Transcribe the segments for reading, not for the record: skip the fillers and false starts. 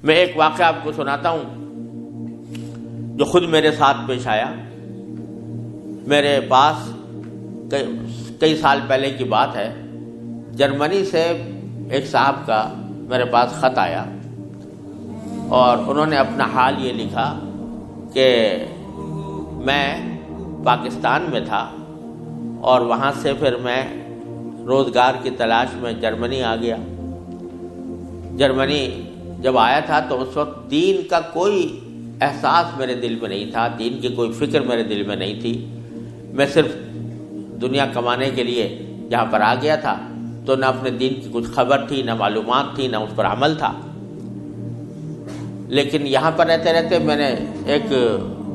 میں ایک واقعہ آپ کو سناتا ہوں جو خود میرے ساتھ پیش آیا. میرے پاس کئی سال پہلے کی بات ہے، جرمنی سے ایک صاحب کا میرے پاس خط آیا اور انہوں نے اپنا حال یہ لکھا کہ میں پاکستان میں تھا اور وہاں سے پھر میں روزگار کی تلاش میں جرمنی آ گیا. جرمنی جب آیا تھا تو اس وقت دین کا کوئی احساس میرے دل میں نہیں تھا، دین کی کوئی فکر میرے دل میں نہیں تھی. میں صرف دنیا کمانے کے لیے جہاں پر آ گیا تھا تو نہ اپنے دین کی کچھ خبر تھی، نہ معلومات تھی، نہ اس پر عمل تھا. لیکن یہاں پر رہتے رہتے میں نے ایک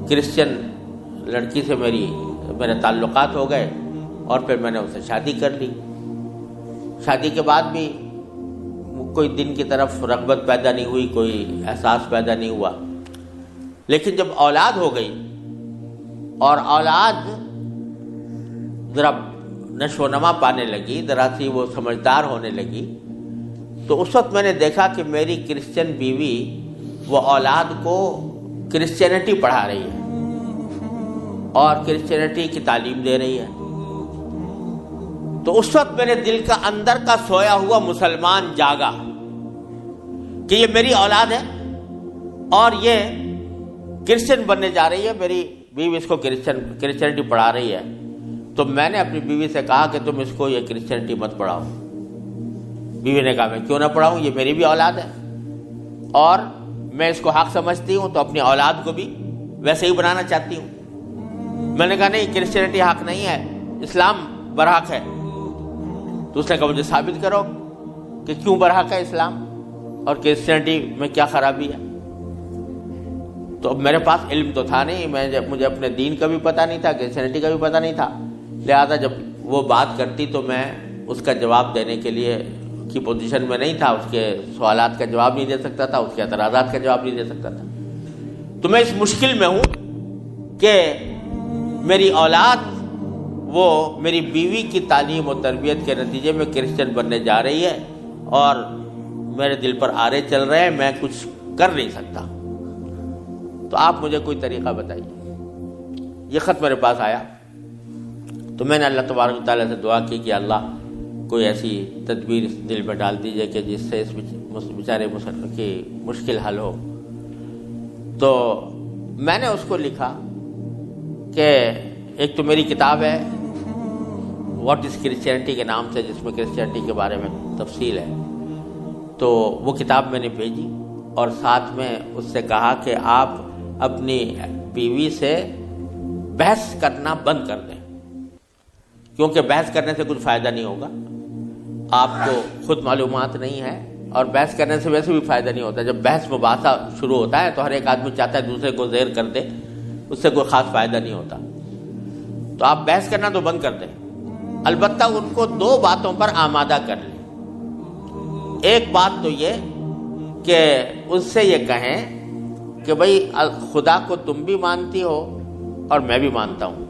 کرسچن لڑکی سے میرے تعلقات ہو گئے اور پھر میں نے اسے شادی کر لی. شادی کے بعد بھی کوئی دین کی طرف رغبت پیدا نہیں ہوئی، کوئی احساس پیدا نہیں ہوا. لیکن جب اولاد ہو گئی اور اولاد ذرا نشو و نما پانے لگی، ذرا سی وہ سمجھدار ہونے لگی، تو اس وقت میں نے دیکھا کہ میری کرسچن بیوی وہ اولاد کو کرسچینٹی پڑھا رہی ہے اور کرسچینٹی کی تعلیم دے رہی ہے. تو اس وقت میرے دل کا اندر کا سویا ہوا مسلمان جاگا کہ یہ میری اولاد ہے اور یہ کرسچن بننے جا رہی ہے، میری بیوی اس کو کرسچینٹی پڑھا رہی ہے. تو میں نے اپنی بیوی سے کہا کہ تم اس کو یہ کرسچینٹی مت پڑھاؤ. بیوی نے کہا میں کیوں نہ پڑھاؤں، یہ میری بھی اولاد ہے اور میں اس کو حق سمجھتی ہوں تو اپنی اولاد کو بھی ویسے ہی بنانا چاہتی ہوں. میں نے کہا نہیں، کرسچینٹی حق نہیں ہے، اسلام برحق ہے. تو اس نے کہا مجھے ثابت کرو کہ کیوں برحق ہے اسلام اور کرسچینٹی میں کیا خرابی ہے. تو اب میرے پاس علم تو تھا نہیں، مجھے اپنے دین کا بھی پتہ نہیں تھا، کرسچینٹی کا بھی پتہ نہیں تھا. لہذا جب وہ بات کرتی تو میں اس کا جواب دینے کے لیے کی پوزیشن میں نہیں تھا، اس کے سوالات کا جواب نہیں دے سکتا تھا، اس کے اعتراضات کا جواب نہیں دے سکتا تھا. تو میں اس مشکل میں ہوں کہ میری اولاد وہ میری بیوی کی تعلیم و تربیت کے نتیجے میں کرسچن بننے جا رہی ہے اور میرے دل پر آرے چل رہے ہیں، میں کچھ کر نہیں سکتا. تو آپ مجھے کوئی طریقہ بتائیے. یہ خط میرے پاس آیا تو میں نے اللہ تبارک و تعالیٰ سے دعا کی کہ اللہ کوئی ایسی تدبیر اس دل میں ڈال دیجیے کہ جس سے اس بیچارے مسلمان کی مشکل حل ہو. تو میں نے اس کو لکھا کہ ایک تو میری کتاب ہے واٹ از کرسچینٹی کے نام سے، جس میں کرسچینٹی کے بارے میں تفصیل ہے. تو وہ کتاب میں نے بھیجی اور ساتھ میں اس سے کہا کہ آپ اپنی بیوی سے بحث کرنا بند کر دیں، کیونکہ بحث کرنے سے کچھ فائدہ نہیں ہوگا. آپ کو خود معلومات نہیں ہے اور بحث کرنے سے ویسے بھی فائدہ نہیں ہوتا. جب بحث مباحثہ شروع ہوتا ہے تو ہر ایک آدمی چاہتا ہے دوسرے کو زیر کر دے، اس سے کوئی خاص فائدہ نہیں ہوتا. تو آپ بحث کرنا تو بند کر دیں، البتہ ان کو دو باتوں پر آمادہ کر لیں. ایک بات تو یہ کہ اس سے یہ کہیں کہ بھئی خدا کو تم بھی مانتی ہو اور میں بھی مانتا ہوں،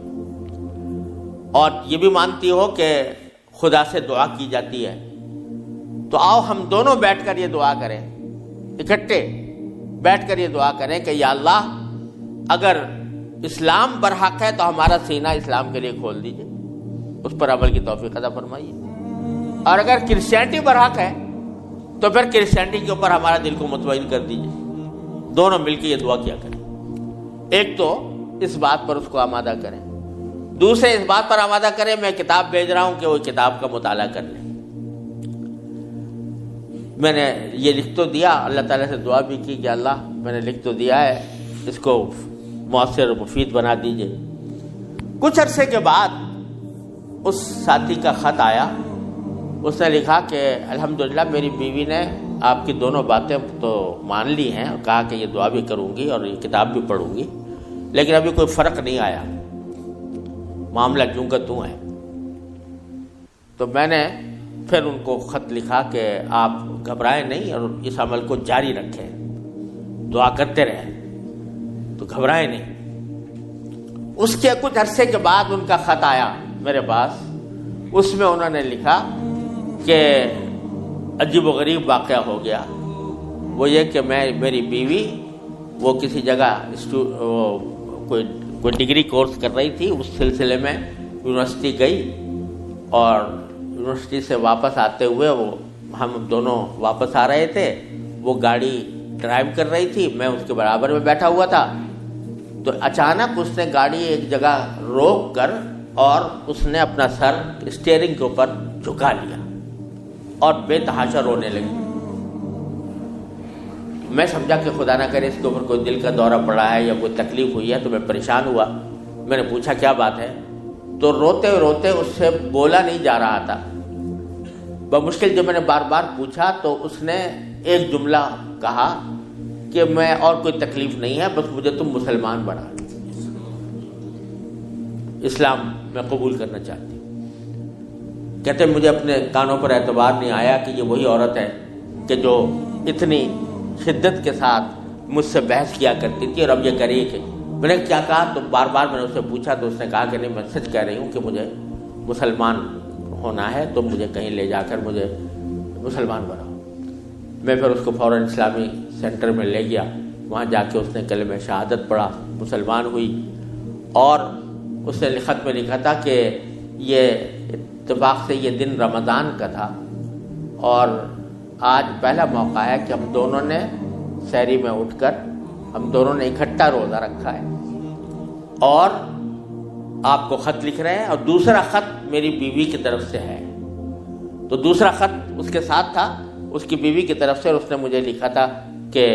اور یہ بھی مانتی ہو کہ خدا سے دعا کی جاتی ہے، تو آؤ ہم دونوں بیٹھ کر یہ دعا کریں، اکٹھے بیٹھ کر یہ دعا کریں کہ یا اللہ اگر اسلام برحق ہے تو ہمارا سینہ اسلام کے لیے کھول دیجئے، اس پر عمل کی توفیق عطا فرمائیے، اور اگر کرسچینٹی برحق ہے تو پھر کرسچینٹی کے اوپر ہمارا دل کو مطمئن کر دیجئے. دونوں مل کے یہ دعا کیا کریں. ایک تو اس بات پر اس کو آمادہ کریں، دوسرے اس بات پر آمادہ کریں میں کتاب بھیج رہا ہوں کہ وہ کتاب کا مطالعہ کر لیں. میں نے یہ لکھ تو دیا، اللہ تعالیٰ سے دعا بھی کی کہ اللہ میں نے لکھ تو دیا ہے، اس کو مؤثر و مفید بنا دیجئے. کچھ عرصے کے بعد اس ساتھی کا خط آیا. اس نے لکھا کہ الحمدللہ میری بیوی نے آپ کی دونوں باتیں تو مان لی ہیں اور کہا کہ یہ دعا بھی کروں گی اور یہ کتاب بھی پڑھوں گی، لیکن ابھی کوئی فرق نہیں آیا، معاملہ جوں کا توں ہے. تو میں نے پھر ان کو خط لکھا کہ آپ گھبرائیں نہیں اور اس عمل کو جاری رکھیں، دعا کرتے رہیں، تو گھبرائیں نہیں. اس کے کچھ عرصے کے بعد ان کا خط آیا میرے پاس. اس میں انہوں نے لکھا کہ عجیب و غریب واقعہ ہو گیا وہ یہ کہ میری بیوی وہ کسی جگہ کوئی ڈگری کورس کر رہی تھی، اس سلسلے میں یونیورسٹی گئی، اور یونیورسٹی سے واپس آتے ہوئے ہم دونوں واپس آ رہے تھے، وہ گاڑی ڈرائیو کر رہی تھی، میں اس کے برابر میں بیٹھا ہوا تھا، تو اچانک اس نے گاڑی ایک جگہ روک کر اور اس نے اپنا سر اسٹیئرنگ کے اوپر جھکا لیا اور بے تحاشا رونے لگی۔ میں سمجھا کہ خدا نہ کرے اس کے اوپر کوئی دل کا دورہ پڑا ہے یا کوئی تکلیف ہوئی ہے، تو میں پریشان ہوا۔ میں نے پوچھا کیا بات ہے، تو روتے روتے اس سے بولا نہیں جا رہا تھا۔ بمشکل جب میں نے بار بار پوچھا تو اس نے ایک جملہ کہا کہ میں اور کوئی تکلیف نہیں ہے، بس مجھے تم مسلمان بنا، اسلام میں قبول کرنا چاہتی ہوں۔ کہتے مجھے اپنے کانوں پر اعتبار نہیں آیا کہ یہ وہی عورت ہے کہ جو اتنی شدت کے ساتھ مجھ سے بحث کیا کرتی تھی، اور اب یہ کری کہ میں نے کیا کہا، تو بار بار میں نے اس سے پوچھا تو اس نے کہا کہ نہیں، میں سچ کہہ رہی ہوں کہ مجھے مسلمان ہونا ہے، تو مجھے کہیں لے جا کر مجھے مسلمان بناؤ۔ میں پھر اس کو فوراً اسلامی سینٹر میں لے گیا، وہاں جا کے اس نے کلمہ شہادت پڑھا، مسلمان ہوئی، اور اس نے خط میں لکھا تھا کہ یہ اتفاق سے یہ دن رمضان کا تھا، اور آج پہلا موقع ہے کہ ہم دونوں نے سحری میں اٹھ کر ہم دونوں نے اکٹھا روزہ رکھا ہے، اور آپ کو خط لکھ رہے ہیں، اور دوسرا خط میری بیوی کی طرف سے ہے۔ تو دوسرا خط اس کے ساتھ تھا اس کی بیوی کی طرف سے، اور اس نے مجھے لکھا تھا کہ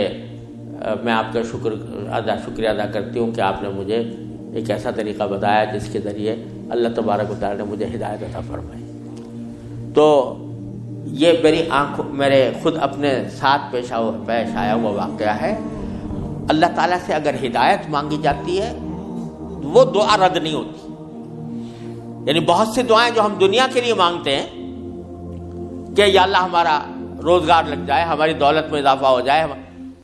میں آپ کا شکریہ ادا کرتی ہوں کہ آپ نے مجھے ایک ایسا طریقہ بتایا جس کے ذریعے اللہ تبارک و تعالی نے مجھے ہدایت عطا فرمائی۔ تو یہ میرے خود اپنے ساتھ پیش آیا ہوا واقعہ ہے۔ اللہ تعالیٰ سے اگر ہدایت مانگی جاتی ہے وہ دعا رد نہیں ہوتی۔ یعنی بہت سی دعائیں جو ہم دنیا کے لیے مانگتے ہیں کہ یا اللہ ہمارا روزگار لگ جائے، ہماری دولت میں اضافہ ہو جائے،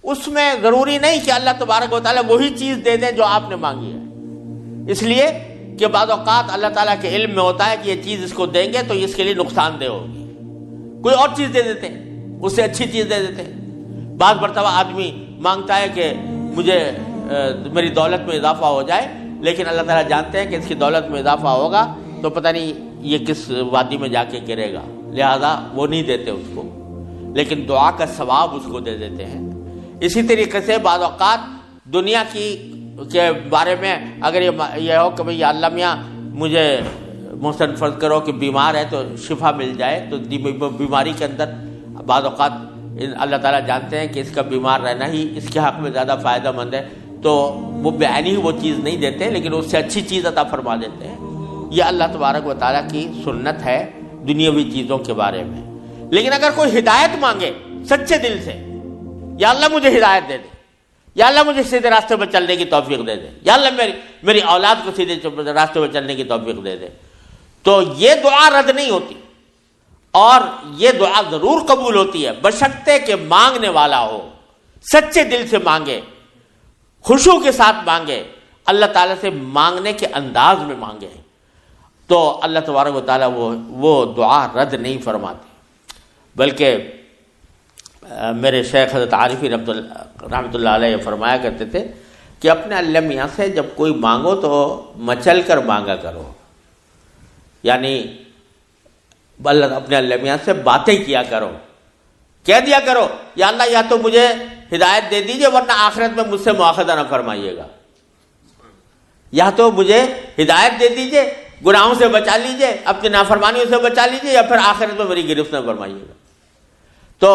اس میں ضروری نہیں کہ اللہ تبارک و تعالیٰ وہی چیز دے دیں جو آپ نے مانگی ہے، اس لیے کہ بعض اوقات اللہ تعالیٰ کے علم میں ہوتا ہے کہ یہ چیز اس کو دیں گے تو اس کے لیے نقصان دہ ہوگی، کوئی اور چیز دے دیتے ہیں، اس سے اچھی چیز دے دیتے ہیں۔ بعض مرتبہ آدمی مانگتا ہے کہ مجھے میری دولت میں اضافہ ہو جائے، لیکن اللہ تعالیٰ جانتے ہیں کہ اس کی دولت میں اضافہ ہوگا تو پتہ نہیں یہ کس وادی میں جا کے گرے گا، لہذا وہ نہیں دیتے اس کو، لیکن دعا کا ثواب اس کو دے دیتے ہیں۔ اسی طریقے سے بعض اوقات دنیا کے بارے میں اگر یہ ہو کہ بھئی یا اللہ میاں مجھے محسن فرض کرو کہ بیمار ہے تو شفا مل جائے، تو بیماری کے اندر بعض اوقات اللہ تعالیٰ جانتے ہیں کہ اس کا بیمار رہنا ہی اس کے حق میں زیادہ فائدہ مند ہے، تو وہ بعینی ہی وہ چیز نہیں دیتے لیکن اس سے اچھی چیز عطا فرما دیتے ہیں۔ یہ اللہ تبارک و تعالیٰ کی سنت ہے دنیاوی چیزوں کے بارے میں۔ لیکن اگر کوئی ہدایت مانگے سچے دل سے، یا اللہ مجھے ہدایت دے دے، یا اللہ مجھے سیدھے راستے پر چلنے کی توفیق دے دے، یا اللہ میری اولاد کو سیدھے راستے پر چلنے کی توفیق دے دے، تو یہ دعا رد نہیں ہوتی، اور یہ دعا ضرور قبول ہوتی ہے بشرطے کہ مانگنے والا ہو، سچے دل سے مانگے، خشوع کے ساتھ مانگے، اللہ تعالیٰ سے مانگنے کے انداز میں مانگے، تو اللہ تبارک و تعالیٰ وہ دعا رد نہیں فرماتے۔ بلکہ میرے شیخ حضرت عارفی رحمۃ اللہ علیہ فرمایا کرتے تھے کہ اپنے اللہ میاں سے جب کوئی مانگو تو مچل کر مانگا کرو، یعنی اپنے اللہ میاں سے باتیں کیا کرو، کہہ دیا کرو یا اللہ یا تو مجھے ہدایت دے دیجئے ورنہ آخرت میں مجھ سے مواخذہ نہ فرمائیے گا، یا تو مجھے ہدایت دے دیجئے، گناہوں سے بچا لیجئے، اپنی نافرمانیوں سے بچا لیجئے، یا پھر آخرت میں میری گرفت نہ فرمائیے گا۔ تو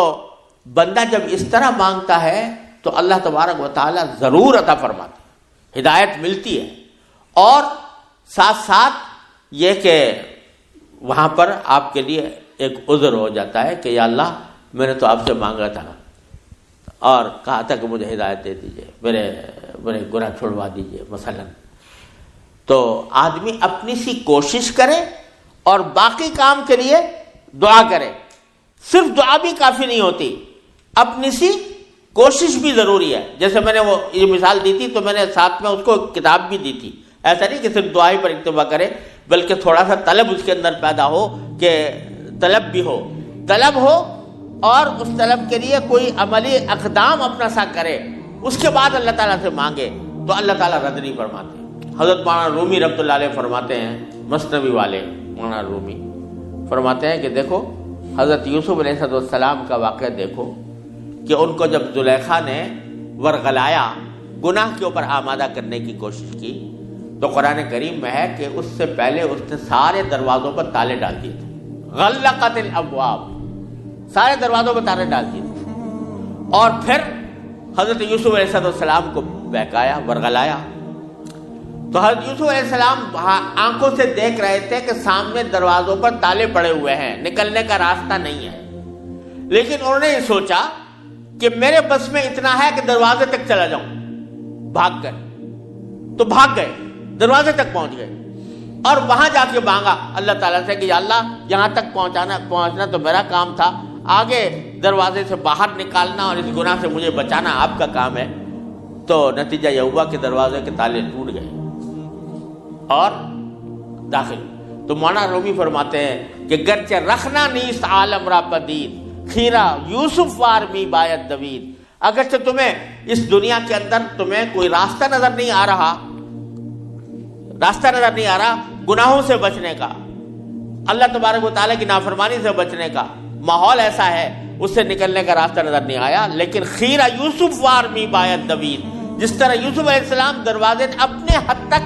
بندہ جب اس طرح مانگتا ہے تو اللہ تبارک و تعالیٰ ضرور عطا فرماتا ہے، ہدایت ملتی ہے، اور ساتھ ساتھ یہ کہ وہاں پر آپ کے لیے ایک عذر ہو جاتا ہے کہ یا اللہ میں نے تو آپ سے مانگا تھا اور کہا تھا کہ مجھے ہدایت دے دیجئے، میرے گناہ چھڑوا دیجئے مثلا۔ تو آدمی اپنی سی کوشش کرے اور باقی کام کے لیے دعا کرے، صرف دعا بھی کافی نہیں ہوتی، اپنی سی کوشش بھی ضروری ہے۔ جیسے میں نے وہ یہ مثال دی تھی تو میں نے ساتھ میں اس کو کتاب بھی دی تھی، ایسا نہیں کہ صرف دعا ہی پر اکتفا کرے بلکہ تھوڑا سا طلب اس کے اندر پیدا ہو، کہ طلب بھی ہو، طلب ہو اور اس طلب کے لیے کوئی عملی اقدام اپنا سا کرے، اس کے بعد اللہ تعالیٰ سے مانگے تو اللہ تعالیٰ رد نہیں فرماتے۔ حضرت مولانا رومی رحمۃ اللہ علیہ فرماتے ہیں، مثنوی والے مولانا رومی فرماتے ہیں کہ دیکھو حضرت یوسف علیہ السلام کا واقعہ دیکھو کہ ان کو جب زلیخا نے ورغلایا، گناہ کے اوپر آمادہ کرنے کی کوشش کی، تو قرآن کریم میں ہے کہ اس سے پہلے اس نے سارے دروازوں پر تالے ڈال دیے تھے، غلقت الابواب، سارے دروازوں پر تالے ڈال دیے تھے، اور پھر حضرت یوسف علیہ السلام کو بہکایا، ورغلایا۔ تو حضرت یوسف علیہ السلام آنکھوں سے دیکھ رہے تھے کہ سامنے دروازوں پر تالے پڑے ہوئے ہیں، نکلنے کا راستہ نہیں ہے، لیکن انہوں نے یہ سوچا کہ میرے بس میں اتنا ہے کہ دروازے تک چلا جاؤں، بھاگ گئے، تو بھاگ گئے، دروازے تک پہنچ گئے، اور وہاں جا کے مانگا اللہ تعالیٰ سے کہ یا اللہ یہاں تک پہنچنا تو میرا کام تھا، آگے دروازے سے باہر نکالنا اور اس گناہ سے مجھے بچانا آپ کا کام ہے۔ تو نتیجہ یہ ہوا کہ دروازے کے تالے ٹوٹ گئے اور داخل۔ تو مولانا رومی فرماتے ہیں کہ گرچہ رکھنا نیست عالم را پدید، خیرہ یوسف وار می باید دوید، اگرچہ تمہیں اس دنیا کے اندر تمہیں کوئی راستہ نظر نہیں آ رہا، گناہوں سے بچنے کا، اللہ تبارک و تعالیٰ کی نافرمانی سے بچنے کا ماحول ایسا ہے، اس سے نکلنے کا راستہ نظر نہیں آیا، لیکن خیرہ یوسف وار می باید دوید، جس طرح یوسف علیہ السلام دروازے اپنے حد تک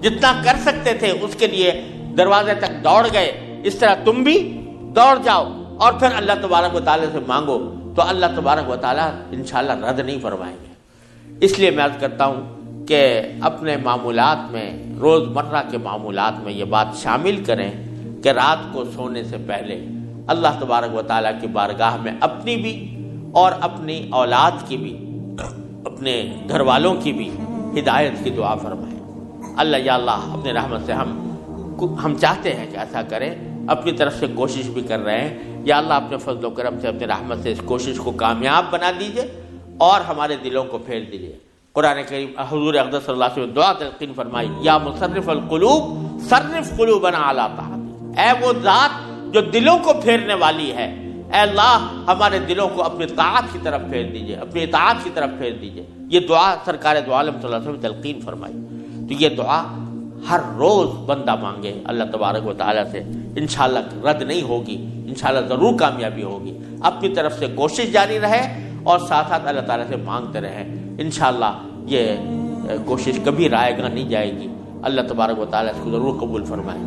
جتنا کر سکتے تھے اس کے لیے دروازے تک دوڑ گئے، اس طرح تم بھی دوڑ جاؤ اور پھر اللہ تبارک و تعالیٰ سے مانگو، تو اللہ تبارک و تعالیٰ انشاءاللہ رد نہیں فرمائیں گے۔ اس لیے میں عرض کرتا ہوں کہ اپنے معمولات میں، روزمرہ کے معمولات میں یہ بات شامل کریں کہ رات کو سونے سے پہلے اللہ تبارک و تعالیٰ کی بارگاہ میں اپنی بھی اور اپنی اولاد کی بھی، اپنے گھر والوں کی بھی ہدایت کی دعا فرمائیں۔ اللہ یا اللہ اپنے رحمت سے ہم چاہتے ہیں کہ ایسا کریں، اپنی طرف سے کوشش بھی کر رہے ہیں، یا اللہ اپنے فضل و کرم سے اپنے رحمت سے اس کوشش کو کامیاب بنا دیجئے اور ہمارے دلوں کو پھیر دیجئے۔ قرآن کریم حضور اقدس صلی اللہ علیہ وسلم دعا تلقین فرمائی، یا مصرف القلوب صرف قلوبنا علی طاعتک، اے وہ ذات جو دلوں کو پھیرنے والی ہے، اے اللہ ہمارے دلوں کو اپنی طاعت کی طرف پھیر دیجئے، اپنی اطاعت کی طرف پھیر دیجئے۔ یہ دعا سرکار دو عالم صلی اللہ علیہ وسلم تلقین فرمائی۔ تو یہ دعا ہر روز بندہ مانگے اللہ تبارک و تعالیٰ سے، انشاءاللہ رد نہیں ہوگی، انشاءاللہ ضرور کامیابی ہوگی۔ اپنی طرف سے کوشش جاری رہے اور ساتھ ساتھ اللہ تعالیٰ سے مانگتے رہیں، انشاءاللہ یہ کوشش کبھی رائے گاہ نہیں جائے گی، اللہ تبارک و تعالیٰ اس کو ضرور قبول فرمائے۔